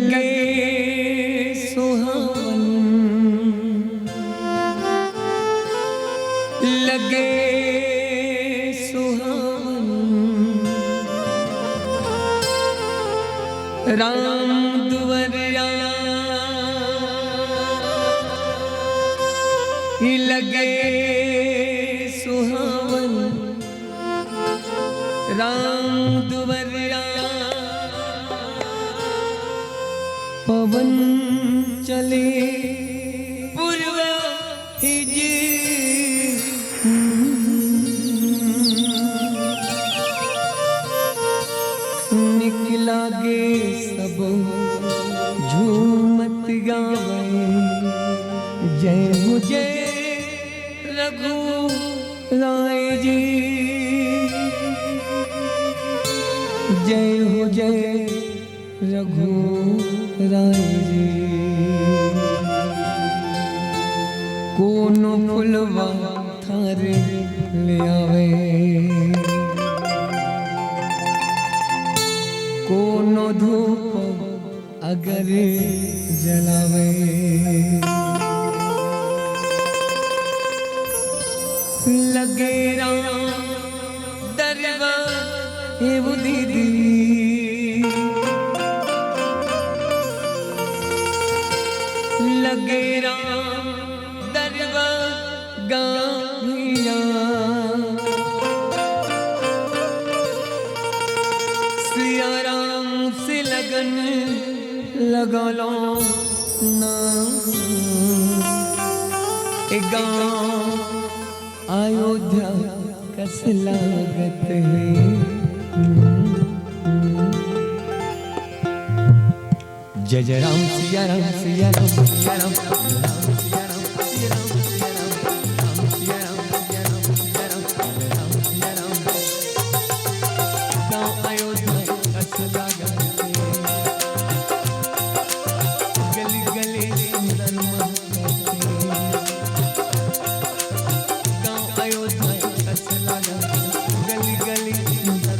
लगे सुहावन लगे सुहावन राम दुवरिया लगे सुहावन राम दुवरिया पवन चले पूर्व हिजी निकला गे सब झूमत गावे जय हो जय रघु राय जी जय हो जय रघु राय जी कोनो फुलवा थारे ले आवे कोनो धूप अगर जलावे लगे राम दरबा एवं दीदी लगे राम दरबा गाभिया सिया राम से लगन लगा लो ना गाँव अयोध्या कस लागत है जय जय राम सिया राम सिया राम सिया राम सिया राम सिया राम सिया राम सिया राम सिया राम सिया राम सिया राम सिया राम गाँव अयोध्या कस लागत गली गली सुंदर गाँव अयोध्या कस लागत गली गली सुंदर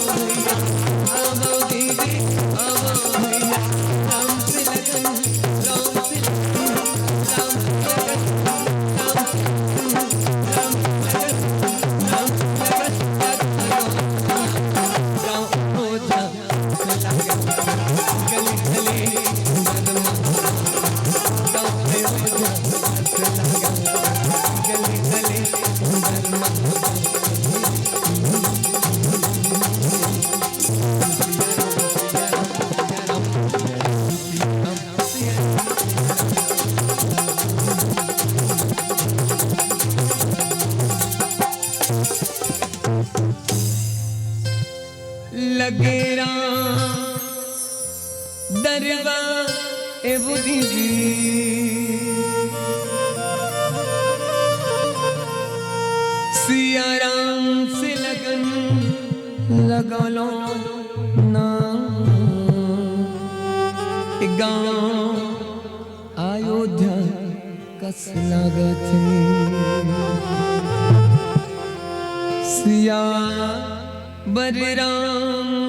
अब दीदी दरबा ए बुद्धि सिया राम से लगन लगा लो ना गाँव अयोध्या कस लागत सिया बर राम